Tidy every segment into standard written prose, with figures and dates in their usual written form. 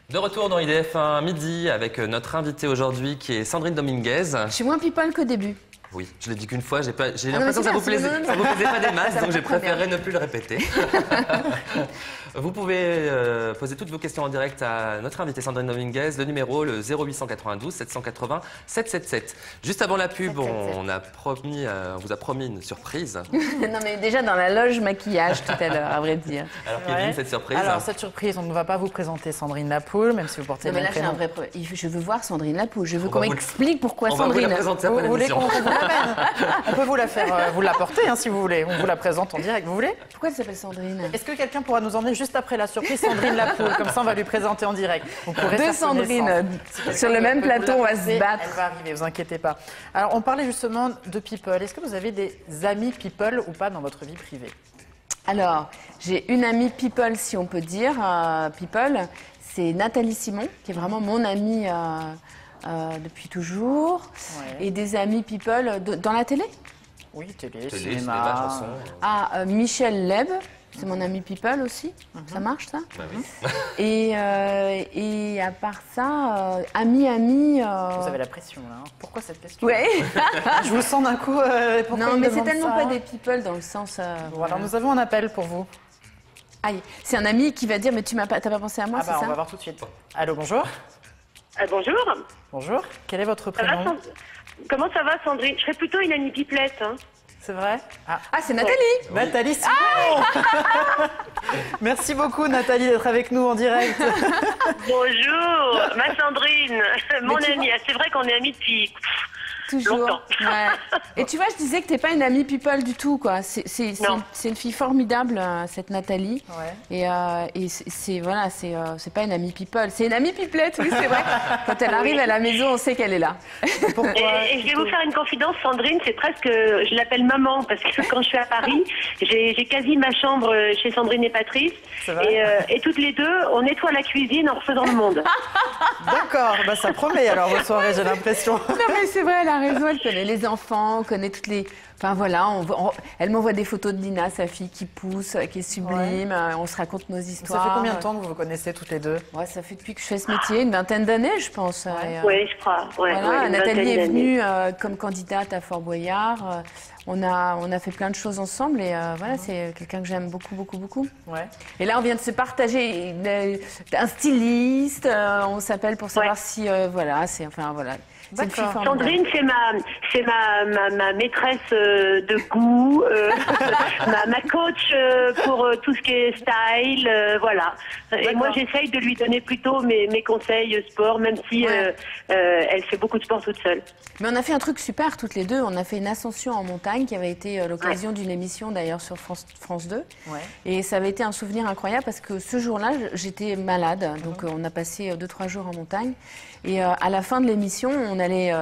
De retour dans IDF1 midi avec notre invitée aujourd'hui qui est Sandrine Dominguez. Je suis moins people qu'au début. Oui, je l'ai dit qu'une fois, j'ai l'impression que ça vous plaisait pas des masses, donc j'ai préféré ne plus le répéter. Vous pouvez poser toutes vos questions en direct à notre invitée Sandrine Dominguez, le numéro le 0892 780 777. Juste avant la pub, on vous a promis une surprise. Non mais déjà dans la loge maquillage tout à l'heure, à vrai dire. Alors Kevin, cette surprise. Alors cette surprise, on ne va pas vous présenter Sandrine Lapoule, même si vous portez le prénom. Je veux voir Sandrine Lapoule, je veux qu'on m'explique pourquoi Sandrine. On va vous la présenter après l'émission. On peut vous la faire, vous l'apporter si vous voulez. On vous la présente en direct, vous voulez? Pourquoi elle s'appelle Sandrine? Est-ce que quelqu'un pourra nous emmener juste après la surprise Sandrine Lapoule? Comme ça, on va lui présenter en direct. Deux Sandrine sur le même plateau, on va se battre. Elle va arriver, vous inquiétez pas. Alors, on parlait justement de people. Est-ce que vous avez des amis people ou pas dans votre vie privée? Alors, j'ai une amie people, si on peut dire, people. C'est Nathalie Simon, qui est vraiment mon amie depuis toujours. Ouais. Et des amis people dans la télé? Oui, télé, cinéma, chanson. Michel Leb, c'est mon ami people aussi. Ça marche, ça? Bah oui. Et à part ça, ami. Vous avez la pression, là. Hein. Pourquoi cette question? Oui. Je vous sens d'un coup. Non, mais c'est tellement pas des people dans le sens. Bon, alors nous avons un appel pour vous. Aïe, c'est un ami qui va dire, mais t'as pas pensé à moi, c'est ça? On va voir tout de suite. Allô, bonjour. Bonjour. Bonjour. Quel est votre prénom? Comment ça va, Sandrine? Je serais plutôt une amie pipelette. Hein. C'est vrai? C'est Nathalie. Ouais. Nathalie Simon. Merci beaucoup, Nathalie, d'être avec nous en direct. Bonjour, ma Sandrine, mon amie. C'est vrai qu'on est amis depuis toujours longtemps. Ouais. Et tu vois, je disais que t'es pas une amie people du tout, quoi. C'est une fille formidable, cette Nathalie. Ouais. Et c'est pas une amie people, c'est une amie pipelette, oui, c'est vrai. Quand elle arrive à la maison, on sait qu'elle est là. Pourquoi et je vais vous faire une confidence, Sandrine, c'est presque, je l'appelle maman, parce que quand je suis à Paris, j'ai quasi ma chambre chez Sandrine et Patrice. Et toutes les deux, on nettoie la cuisine en refaisant le monde. D'accord, bah ça promet alors vos soirées, j'ai l'impression. Non mais c'est vrai, elle a raison, elle connaît les enfants, connaît toutes les... Enfin voilà, elle m'envoie des photos de Lina, sa fille qui pousse, qui est sublime, on se raconte nos histoires. Ça fait combien de temps que vous vous connaissez toutes les deux? Ouais, ça fait depuis que je fais ce métier, une vingtaine d'années, je pense. Oui, je crois. Voilà, Nathalie est venue comme candidate à Fort Boyard. On a fait plein de choses ensemble et voilà, c'est quelqu'un que j'aime beaucoup. Ouais. Et là, on vient de se partager un styliste. On s'appelle pour savoir si voilà. Sandrine, c'est ma maîtresse de goût, ma coach pour tout ce qui est style, voilà. Et moi, j'essaye de lui donner plutôt mes conseils sport, même si elle fait beaucoup de sport toute seule. Mais on a fait un truc super toutes les deux. On a fait une ascension en montagne qui avait été l'occasion d'une émission d'ailleurs sur France 2. Ouais. Et ça avait été un souvenir incroyable parce que ce jour-là, j'étais malade. Donc on a passé 2-3 jours en montagne. Et à la fin de l'émission, on allait...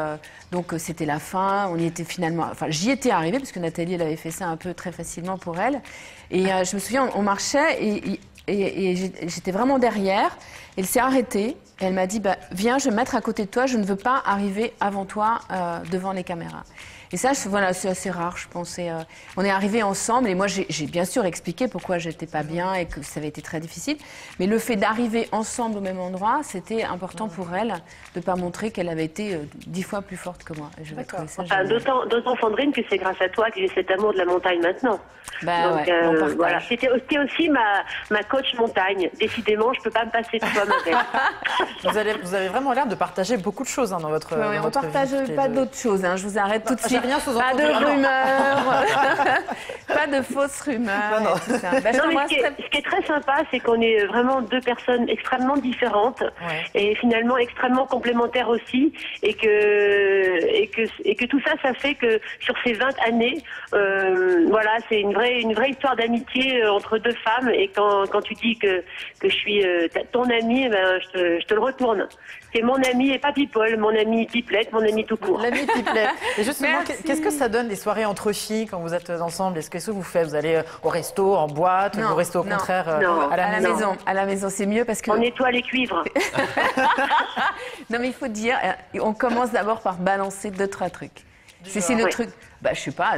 donc c'était la fin, on y était finalement... Enfin, j'y étais arrivée parce que Nathalie, elle avait fait ça un peu très facilement pour elle. Et je me souviens, on marchait et j'étais vraiment derrière. Elle s'est arrêtée et elle m'a dit viens, je vais me mettre à côté de toi, je ne veux pas arriver avant toi devant les caméras. Et ça, voilà, c'est assez rare, je pense. On est arrivés ensemble et moi, j'ai bien sûr expliqué pourquoi j'étais pas bien et que ça avait été très difficile. Mais le fait d'arriver ensemble au même endroit, c'était important pour elle de pas montrer qu'elle avait été 10 fois plus forte que moi. D'autant, Sandrine, que c'est grâce à toi que j'ai cet amour de la montagne maintenant. Donc, voilà, c'était aussi ma coach montagne. Décidément, je peux pas me passer de toi, ma belle. Vous avez vraiment l'air de partager beaucoup de choses dans votre vie. On partage pas d'autres choses. Je vous arrête tout de suite. Pas de rumeurs, pas de fausses rumeurs. Non. Ce qui est très sympa, c'est qu'on est vraiment deux personnes extrêmement différentes et finalement extrêmement complémentaires aussi, et que tout ça, ça fait que sur ces 20 années, voilà, c'est une vraie histoire d'amitié entre deux femmes. Et quand tu dis que je suis ton amie, je te le retourne. C'est mon ami et pas people, mon ami pipelette, mon ami tout court. L'ami pipelette. Et justement, qu'est-ce que ça donne les soirées entre filles quand vous êtes ensemble? Qu'est-ce que vous faites? Vous allez au resto, en boîte, vous restez au contraire à la maison? À la maison, c'est mieux parce que... On nettoie les cuivres. Non mais il faut dire, on commence d'abord par balancer 2-3 trucs. C'est le truc. Bah, je sais pas.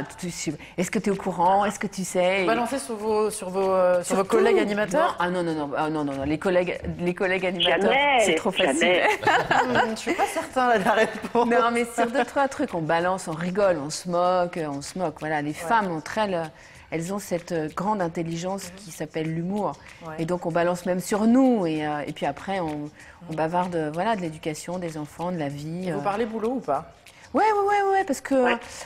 Est-ce que tu es au courant? Est-ce que tu sais? Balancer sur vos collègues animateurs? Non. Les collègues animateurs, c'est trop facile. Je suis pas certain de la réponse. Non, mais sur 2-3 trucs, on balance, on rigole, on se moque. Voilà, les femmes entre elles ont cette grande intelligence qui s'appelle l'humour. Et donc, on balance même sur nous. Et puis après, on bavarde de l'éducation, des enfants, de la vie. Et vous parlez boulot ou pas? Ouais, parce que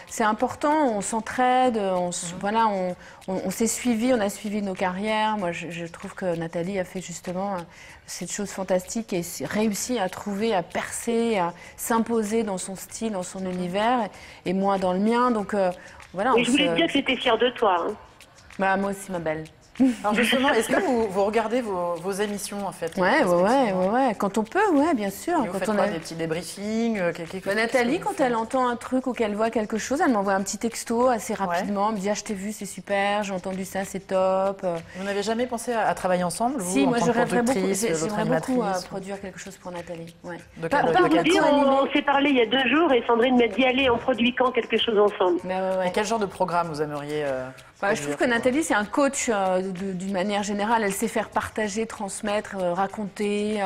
c'est important, on s'entraide, on s'est suivis, on a suivi nos carrières. Moi, je trouve que Nathalie a fait justement cette chose fantastique et réussi à trouver, à percer, à s'imposer dans son style, dans son univers, et moi dans le mien. Donc, voilà. Et je voulais te dire que j'étais fière de toi. Hein. Bah, moi aussi, ma belle. Alors justement, est-ce que vous regardez vos émissions en fait? Ouais. Quand on peut, bien sûr. Et vous faites des petits débriefings Nathalie, quand elle entend un truc ou qu'elle voit quelque chose, elle m'envoie un petit texto assez rapidement. Elle me dit je t'ai vu, c'est super, j'ai entendu ça, c'est top. Vous n'avez jamais pensé à travailler ensemble, vous, Si, en moi tant je que rêverais productrice, j'aimerais beaucoup produire quelque chose pour Nathalie. Ouais. On s'est parlé il y a 2 jours et Sandrine m'a dit allez, on produit quand quelque chose ensemble. Et quel genre de programme vous aimeriez je trouve que Nathalie, c'est un coach d'une manière générale. Elle sait faire partager, transmettre, raconter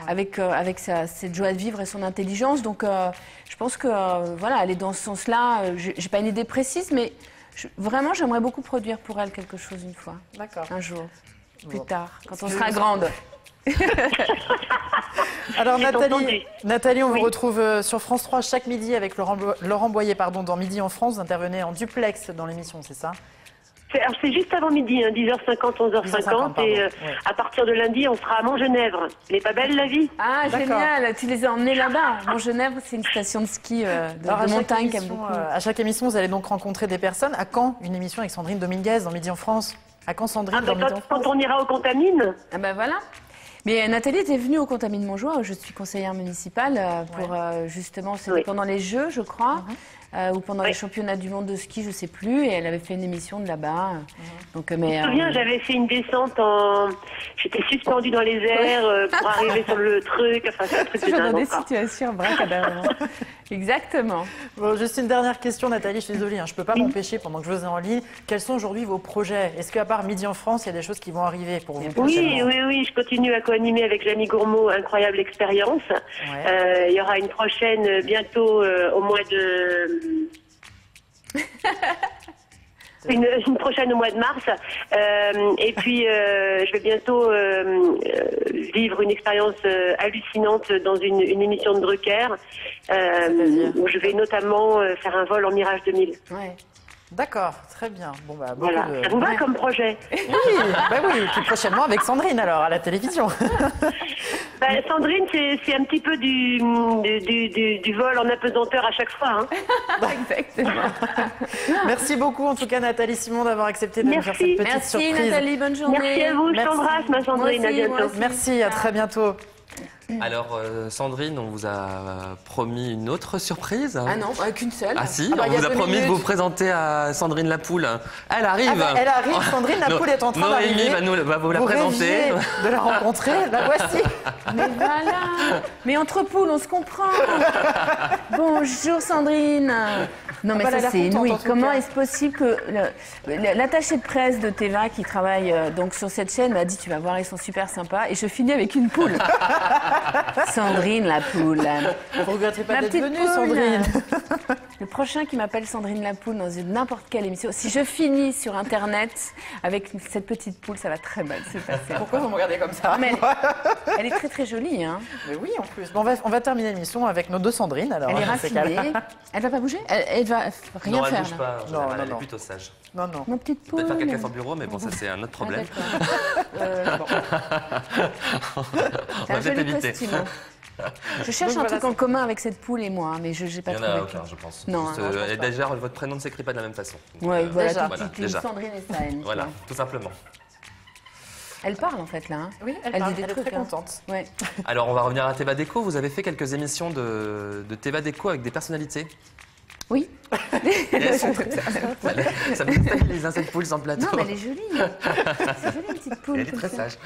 avec cette joie de vivre et son intelligence. Donc, je pense que, elle est dans ce sens-là. J'ai pas une idée précise, mais vraiment, j'aimerais beaucoup produire pour elle quelque chose une fois. D'accord. Un jour. Plus tard, quand on sera grande. Alors Nathalie, on vous retrouve sur France 3 chaque midi avec Laurent Boyer, dans Midi en France. Vous intervenez en duplex dans l'émission, c'est ça? C'est juste avant midi, 10h50, 11h50. Et à partir de lundi, on sera à Montgenèvre. Elle n'est pas belle, la vie? Ah, génial. Tu les as emmenés là-bas. Montgenèvre, c'est une station de ski de montagne qu'aime beaucoup. À chaque émission, vous allez donc rencontrer des personnes. À quand une émission avec Sandrine Dominguez dans Midi en France? À quand Sandrine dans Midi en France? Quand on ira au Contamine. Ah ben voilà. Mais Nathalie était venue au Contamine Montjoie, où je suis conseillère municipale, pour justement, c'était pendant les Jeux, je crois. Ou pendant les championnats du monde de ski, je ne sais plus, et elle avait fait une émission de là-bas. Donc, je me souviens, j'avais fait une descente j'étais suspendue dans les airs pour arriver sur le truc. Enfin, c'est un truc de dingue. Des situations bracadaires. Exactement. Bon, juste une dernière question, Nathalie, je suis désolée, je ne peux pas m'empêcher pendant que je vous ai en ligne. Quels sont aujourd'hui vos projets? Est-ce qu'à part Midi en France, il y a des choses qui vont arriver pour vous? Oui, je continue à co-animer avec Jamie Gourmaud, incroyable expérience. Il y aura une prochaine bientôt au mois de... Une prochaine au mois de mars. Et puis, je vais bientôt vivre une expérience hallucinante dans une émission de Drucker, où je vais notamment faire un vol en Mirage 2000. Ouais. D'accord, très bien. Bon, voilà. Ça vous va comme projet? Oui, puis prochainement avec Sandrine alors, à la télévision. Sandrine, c'est un petit peu du vol en apesanteur à chaque fois. Exactement. Merci beaucoup en tout cas Nathalie Simon d'avoir accepté de nous faire cette petite surprise. Merci Nathalie, bonne journée. Merci à vous, je t'embrasse ma Sandrine, à bientôt. Merci, à très bientôt. Alors, Sandrine, on vous a promis une autre surprise. Ah non, qu'une seule. Ah si, on vous a promis de vous présenter à Sandrine Lapoule. Elle arrive. Elle arrive, Sandrine Lapoule est en train d'arriver. Noémie va vous la présenter. De la rencontrer, la voici. Mais voilà. Mais entre poules, on se comprend. Bonjour Sandrine. Non mais ça c'est inouï. Comment est-ce possible que l'attaché de presse de Teva qui travaille donc sur cette chaîne m'a dit tu vas voir, ils sont super sympas, et je finis avec une poule. Sandrine la poule. Vous regrettez pas d'être venue, Sandrine? Le prochain qui m'appelle Sandrine la poule dans n'importe quelle émission, si je finis sur Internet avec cette petite poule, ça va très mal se passer. Pourquoi vous me regardez comme ça? Mais elle est très très jolie. Hein. Mais oui, en plus. Bon, on va terminer l'émission avec nos 2 Sandrine. Alors, elle est raffinée. Elle va pas bouger? Elle va rien non, faire. Elle bouge pas. Elle est plutôt sage. Non. Ma petite poule. Peut-être faire caca sur le bureau, mais bon, ça c'est un autre problème. C'est un joli costume. Je cherche un truc en commun avec cette poule et moi, mais je n'ai pas trouvé. Il n'y en a aucun, je pense. Non, et déjà, votre prénom ne s'écrit pas de la même façon. Oui, voilà, déjà. Sandrine et Sahen. Voilà, tout simplement. Elle parle en fait là. Hein. Oui, elle parle, dit des elle trucs, est très contente. Ouais. Alors, on va revenir à Teva Déco. Vous avez fait quelques émissions de Teva Déco avec des personnalités. Oui. Ça me déstabilise, cette poule sans plateau. Non, mais elle est jolie. C'est joli, une petite poule. Elle est très sage.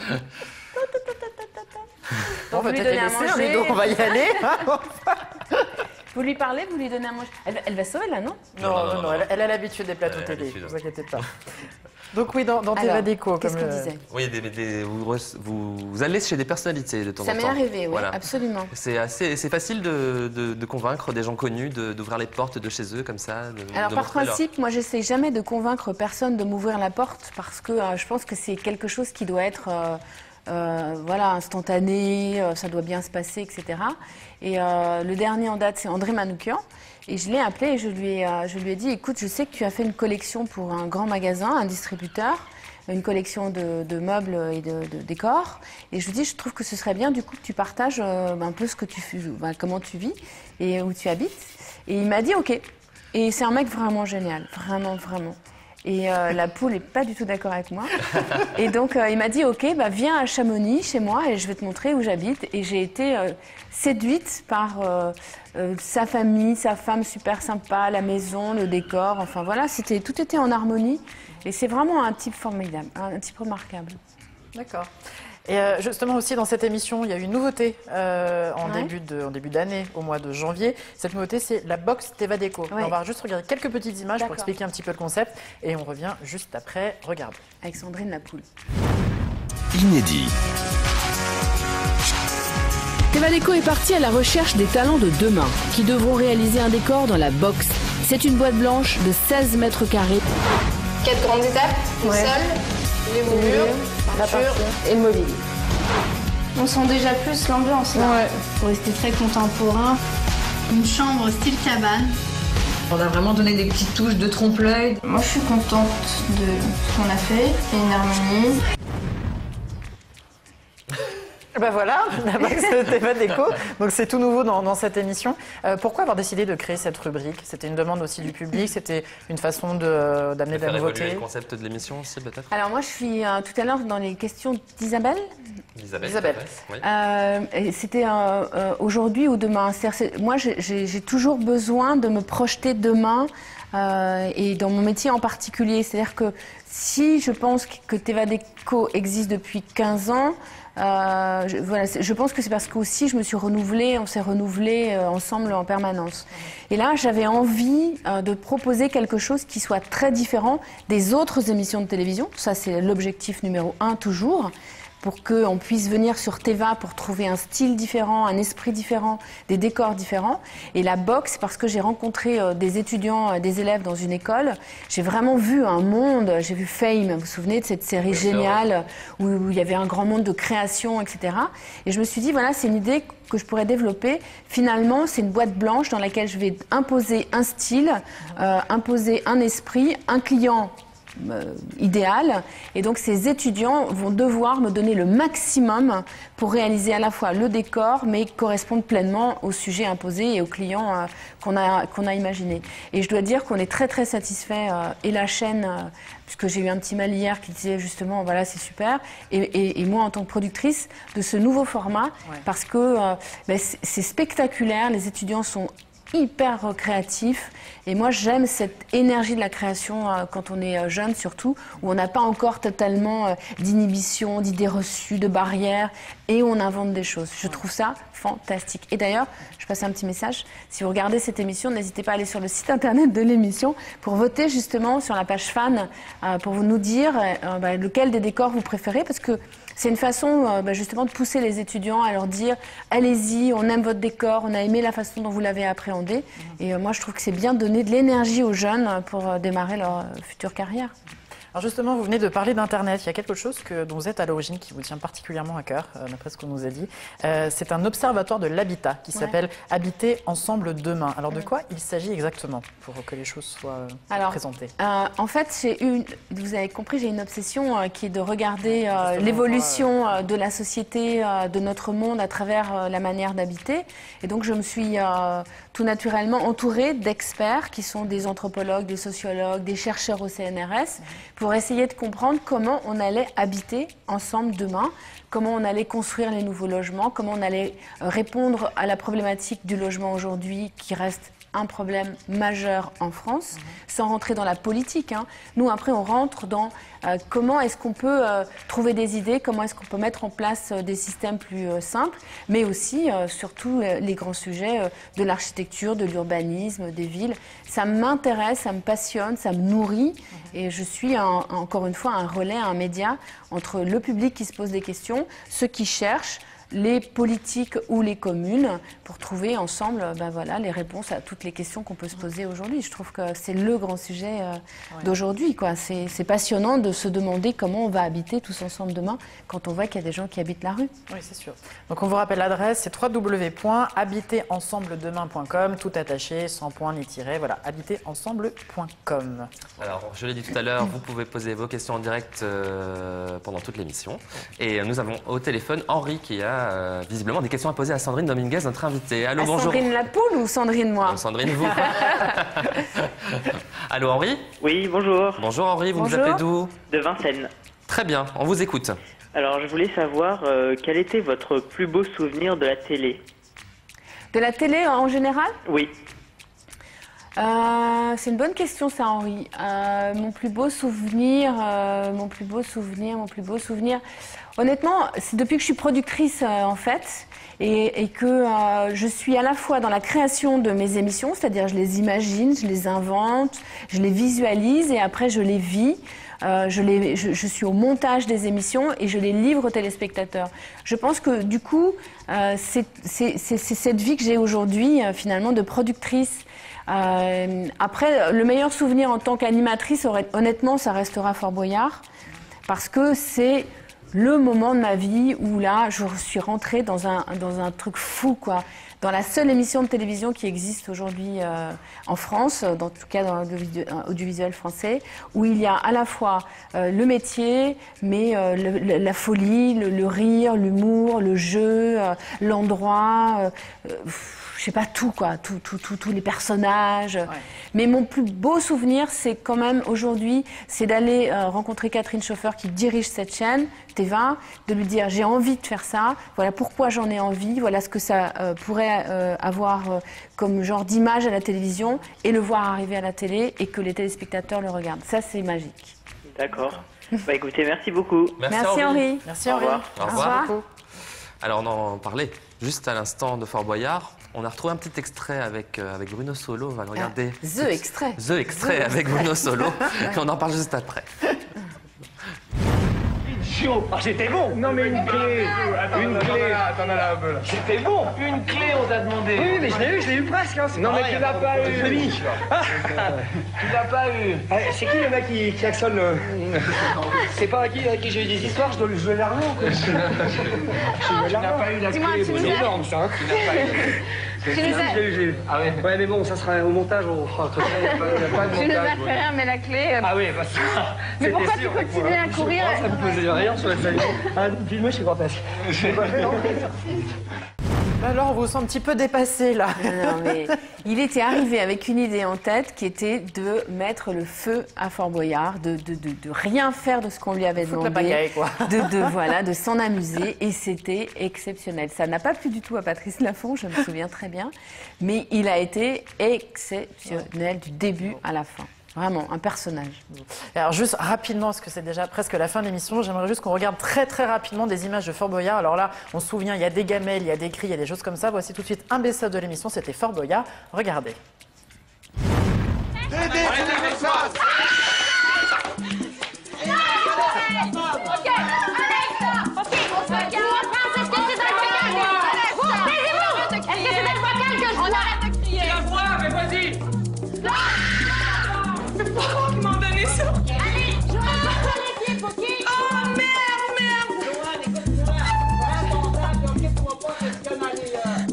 On va peut-être les laisser, on va y aller. Vous lui parlez, vous lui donnez à manger. Elle va sauver là, non? Non, elle a l'habitude des plateaux télé, ne vous inquiétez pas. Donc oui, dans Teva Déco, qu'est-ce qu'on disait? Oui, vous allez chez des personnalités de temps en temps. Ça m'est arrivé, oui, absolument. C'est facile de convaincre des gens connus d'ouvrir les portes de chez eux comme ça. Alors par principe, moi j'essaie jamais de convaincre personne de m'ouvrir la porte parce que je pense que c'est quelque chose qui doit être voilà, instantané, ça doit bien se passer, etc. Et le dernier en date, c'est André Manoukian. Et je l'ai appelé et je lui ai dit, écoute, je sais que tu as fait une collection pour un grand magasin, un distributeur, une collection de meubles et de décors. Et je lui dis, je trouve que ce serait bien du coup que tu partages un peu ce que comment tu vis et où tu habites. Et il m'a dit, ok. Et c'est un mec vraiment génial, vraiment, vraiment. Et la poule n'est pas du tout d'accord avec moi. Et donc, il m'a dit, OK, viens à Chamonix, chez moi, et je vais te montrer où j'habite. Et j'ai été séduite par sa famille, sa femme super sympa, la maison, le décor. Enfin, voilà, tout était en harmonie. Et c'est vraiment un type formidable, un type remarquable. D'accord. Et justement aussi dans cette émission, il y a une nouveauté en début d'année, au mois de janvier. Cette nouveauté, c'est la box Teva Déco. Ouais. On va juste regarder quelques petites images pour expliquer un petit peu le concept. Et on revient juste après. Regarde. Avec Sandrine la poule. Inédit. Teva Déco est parti à la recherche des talents de demain qui devront réaliser un décor dans la box. C'est une boîte blanche de 16 mètres carrés. 4 grandes étapes, le sol, les moulures, la peinture et le mobilier. On sent déjà plus l'ambiance là. Ouais. Pour rester très contemporain. Une chambre style cabane. On a vraiment donné des petites touches de trompe-l'œil. Moi je suis contente de ce qu'on a fait. Il y a une harmonie. Ben voilà, la box Teva Déco. Donc c'est tout nouveau dans cette émission. Pourquoi avoir décidé de créer cette rubrique? C'était une demande aussi du public, c'était une façon d'amener de la nouveauté. Évoluer le concept de l'émission aussi peut-être. Alors moi je suis tout à l'heure dans les questions d'Isabelle. Isabelle. Oui. C'était aujourd'hui ou demain. Moi j'ai toujours besoin de me projeter demain. Et dans mon métier en particulier, c'est-à-dire que si je pense que Teva Déco existe depuis 15 ans, je pense que c'est parce que aussi je me suis renouvelée, on s'est renouvelés ensemble en permanence. Et là, j'avais envie de proposer quelque chose qui soit très différent des autres émissions de télévision. Ça, c'est l'objectif numéro 1 toujours. Pour qu'on puisse venir sur Teva pour trouver un style différent, un esprit différent, des décors différents. Et la box, parce que j'ai rencontré des étudiants, des élèves dans une école, j'ai vraiment vu un monde, j'ai vu Fame, vous vous souvenez de cette série géniale où il y avait un grand monde de création, etc. Et je me suis dit, voilà, c'est une idée que je pourrais développer. Finalement, c'est une boîte blanche dans laquelle je vais imposer un style, imposer un esprit, un client idéal, et donc ces étudiants vont devoir me donner le maximum pour réaliser à la fois le décor mais correspondre pleinement au sujet imposé et aux clients qu'on a imaginé. Et je dois dire qu'on est très très satisfait et la chaîne, puisque j'ai eu un petit mail hier qui disait justement voilà c'est super, et moi en tant que productrice de ce nouveau format, parce que c'est spectaculaire, les étudiants sont hyper créatif, et moi j'aime cette énergie de la création quand on est jeune surtout, où on n'a pas encore totalement d'inhibition, d'idées reçues, de barrières, et on invente des choses. Je trouve ça fantastique. Et d'ailleurs, je passe un petit message, si vous regardez cette émission, n'hésitez pas à aller sur le site internet de l'émission pour voter justement sur la page fan, pour nous dire lequel des décors vous préférez, parce que c'est une façon justement de pousser les étudiants à leur dire allez-y, on aime votre décor, on a aimé la façon dont vous l'avez appréhendé. Et moi, je trouve que c'est bien de donner de l'énergie aux jeunes pour démarrer leur future carrière. Alors justement, vous venez de parler d'Internet. Il y a quelque chose dont vous êtes à l'origine qui vous tient particulièrement à cœur, d'après ce qu'on nous a dit. C'est un observatoire de l'habitat qui s'appelle Habiter ensemble demain. Alors de quoi il s'agit exactement pour que les choses soient présentées? En fait, vous avez compris, j'ai une obsession qui est de regarder l'évolution de la société, de notre monde à travers la manière d'habiter. Et donc je me suis tout naturellement entourée d'experts qui sont des anthropologues, des sociologues, des chercheurs au CNRS, pour essayer de comprendre comment on allait habiter ensemble demain, comment on allait construire les nouveaux logements, comment on allait répondre à la problématique du logement aujourd'hui qui reste un problème majeur en France, sans rentrer dans la politique. Nous, après, on rentre dans comment est-ce qu'on peut trouver des idées, comment est-ce qu'on peut mettre en place des systèmes plus simples, mais aussi, surtout, les grands sujets de l'architecture, de l'urbanisme, des villes. Ça m'intéresse, ça me passionne, ça me nourrit, et je suis encore une fois un relais, un média entre le public qui se pose des questions, ceux qui cherchent, les politiques ou les communes pour trouver ensemble voilà, les réponses à toutes les questions qu'on peut se poser aujourd'hui. Je trouve que c'est le grand sujet d'aujourd'hui. C'est passionnant de se demander comment on va habiter tous ensemble demain quand on voit qu'il y a des gens qui habitent la rue. Oui, c'est sûr. Donc on vous rappelle l'adresse, c'est www.habiterensembledemain.com, tout attaché, sans point ni tiret, voilà, habiterensembl.com. Alors, je l'ai dit tout à l'heure, vous pouvez poser vos questions en direct pendant toute l'émission. Et nous avons au téléphone Henri qui a visiblement des questions à poser à Sandrine Dominguez, notre invitée. Allô, bonjour. Sandrine la poule ou Sandrine moi? Sandrine, vous. Allô, Henri? Oui, bonjour. Bonjour, Henri. Vous nous appelez d'où? De Vincennes. Très bien, on vous écoute. Alors, je voulais savoir quel était votre plus beau souvenir de la télé? De la télé en général? Oui. C'est une bonne question, ça, Henri. Mon plus beau souvenir. Honnêtement, c'est depuis que je suis productrice, en fait, et que je suis à la fois dans la création de mes émissions, c'est-à-dire je les imagine, je les invente, je les visualise et après je les vis. Je suis au montage des émissions et je les livre aux téléspectateurs. Je pense que du coup, c'est cette vie que j'ai aujourd'hui, finalement, de productrice. Après, le meilleur souvenir en tant qu'animatrice, honnêtement, ça restera Fort Boyard, parce que c'est le moment de ma vie où là, je suis rentrée dans un truc fou, quoi. Dans la seule émission de télévision qui existe aujourd'hui en France, en tout cas dans l'audiovisuel français, où il y a à la fois le métier, mais la folie, le rire, l'humour, le jeu, l'endroit, je sais pas, tout, quoi, tous les personnages. Ouais. Mais mon plus beau souvenir, c'est quand même aujourd'hui, c'est d'aller rencontrer Catherine Chauffer qui dirige cette chaîne, TV1, de lui dire j'ai envie de faire ça, voilà pourquoi j'en ai envie, voilà ce que ça pourrait avoir comme genre d'image à la télévision, et le voir arriver à la télé et que les téléspectateurs le regardent. Ça, c'est magique. D'accord. Bah écoutez, merci beaucoup. Merci Henri. Merci Henri. Au revoir. Alors on en parlait juste à l'instant de Fort Boyard. On a retrouvé un petit extrait avec Bruno Solo. On va le regarder. The extrait. The extrait avec Bruno Solo. Et on en parle juste après. Chaud. Ah, c'était bon. Non mais une clé. Une clé. Attends là un peu là. C'était bon. Une clé on t'a demandé. Oui mais je l'ai eu presque. Hein. Non mais tu l'as pas eu. Tu l'as pas eu. C'est qui le mec qui klaxonne le... C'est pas avec qui j'ai eu des histoires, je dois lui jouer l'argent. Tu n'as pas eu la clé. C'est énorme ça. Hein. Tu n'as pas eu. Je l'ai eu. Ah ouais. Ouais mais bon, ça sera au montage, on fera. Il n'y a pas de montage. Tu ne vas rien, mais la clé. Ah oui, bah ça. Mais pourquoi tu continues à courir? Ça me faisait rien sur la salle. Ah, filmer, je suis grotesque. Alors, on vous sent un petit peu dépassé, là. Non, mais il était arrivé avec une idée en tête qui était de mettre le feu à Fort Boyard, de rien faire de ce qu'on lui avait demandé. La pagaille, quoi. De s'en amuser, et c'était exceptionnel. Ça n'a pas plu du tout à Patrice Laffont, je me souviens très bien, mais il a été exceptionnel du début à la fin. Vraiment, un personnage. Alors juste rapidement, parce que c'est déjà presque la fin de l'émission, j'aimerais juste qu'on regarde très très rapidement des images de Fort Boyard. Alors là, on se souvient, il y a des gamelles, il y a des cris, il y a des choses comme ça. Voici tout de suite un best-of de l'émission, c'était Fort Boyard. Regardez. Pourquoi tu m'en donnais ça? Allez, je reprends ton équipe, ok? Oh merde!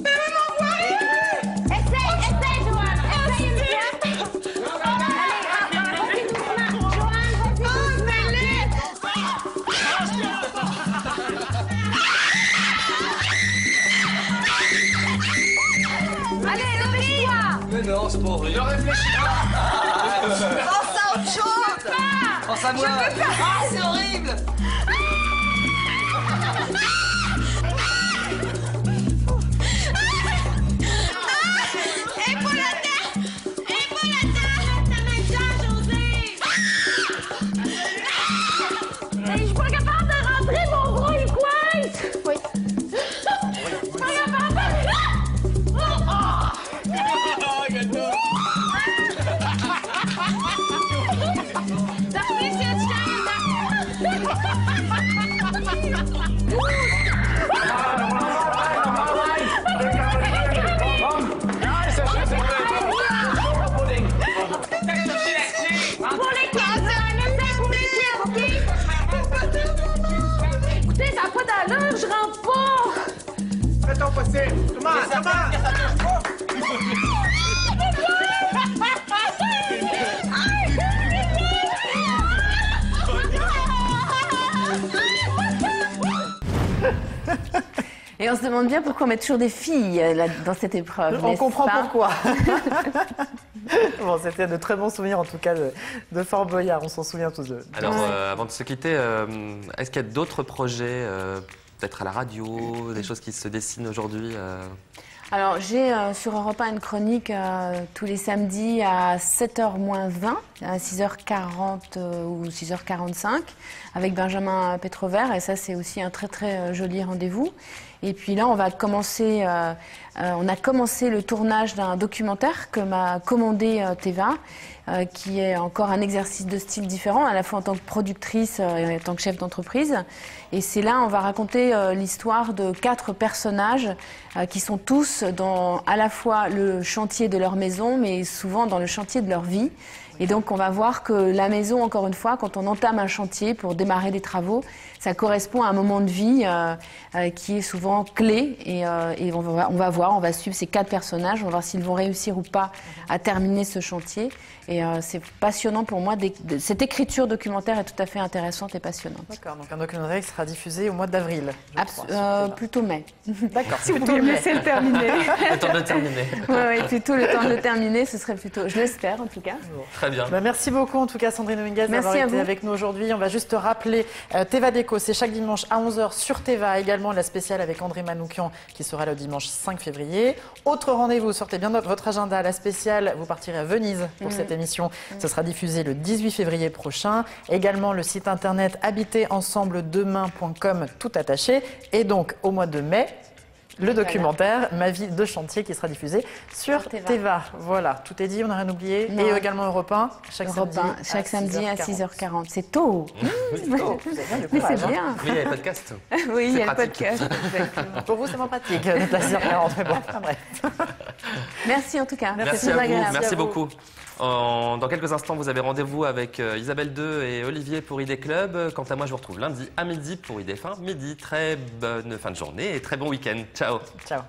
Mais maman, voyez! Essaye, Joanne! Essaye une bien! Allez, dépêche-toi! Mais non, c'est pas vrai. Ne réfléchis pas! Pense à autre chose! Pense à moi! Je peux pas! Ah, c'est horrible! Et pour la terre! Fais-toi passer. Come on, come Et on se demande bien pourquoi on met toujours des filles là, dans cette épreuve. On comprend pourquoi. Bon, c'était de très bons souvenirs en tout cas de Fort Boyard, on s'en souvient tous deux. Alors, avant de se quitter, est-ce qu'il y a d'autres projets, peut-être à la radio, des choses qui se dessinent aujourd'hui Alors, j'ai sur Europe 1 une chronique tous les samedis à 7h moins 20, à 6h40 ou 6h45, avec Benjamin Pétrovert. Et ça, c'est aussi un très, très joli rendez-vous. Et puis là, on a commencé le tournage d'un documentaire que m'a commandé Teva, qui est encore un exercice de style différent, à la fois en tant que productrice et en tant que chef d'entreprise. Et c'est là, on va raconter l'histoire de 4 personnages qui sont tous dans à la fois le chantier de leur maison, mais souvent dans le chantier de leur vie. Et donc, on va voir que la maison, encore une fois, quand on entame un chantier pour démarrer des travaux, ça correspond à un moment de vie qui est souvent clé. Et on va suivre ces 4 personnages, on va voir s'ils vont réussir ou pas à terminer ce chantier. Et c'est passionnant pour moi. Cette écriture documentaire est tout à fait intéressante et passionnante. D'accord, donc un documentaire qui sera diffusé au mois d'avril. Plutôt mai. D'accord, si vous pouvez me laisser le terminer. Le temps de le terminer. Oui, plutôt le temps de le terminer, ce serait plutôt, je l'espère en tout cas. Bon, très bien. Merci beaucoup en tout cas Sandrine Dominguez d'avoir été avec nous aujourd'hui. On va juste rappeler Teva Déco, c'est chaque dimanche à 11h sur Teva, également la spéciale avec André Manoukian qui sera le dimanche 5 février. Autre rendez-vous, sortez bien votre agenda, la spéciale, vous partirez à Venise pour cette émission. Ce sera diffusé le 18 février prochain. Également le site internet habiterensembledemain.com tout attaché. Et donc au mois de mai, le documentaire Ma vie de chantier qui sera diffusé sur Teva. Voilà, tout est dit, on n'a rien oublié. Non. Et également Europe 1, chaque samedi à 6h40. C'est tôt. C'est tôt. Mais c'est bien. Oui, il y a les podcasts. Oui, il y a le podcast. Pour vous, c'est moins pratique d'être à 6h40. Mais bon, bref. Merci en tout cas. Merci à vous. Merci beaucoup. Dans quelques instants, vous avez rendez-vous avec Isabelle II et Olivier pour ID Club. Quant à moi, je vous retrouve lundi à midi pour ID Fin. Midi, très bonne fin de journée et très bon week-end. Ciao. Ciao.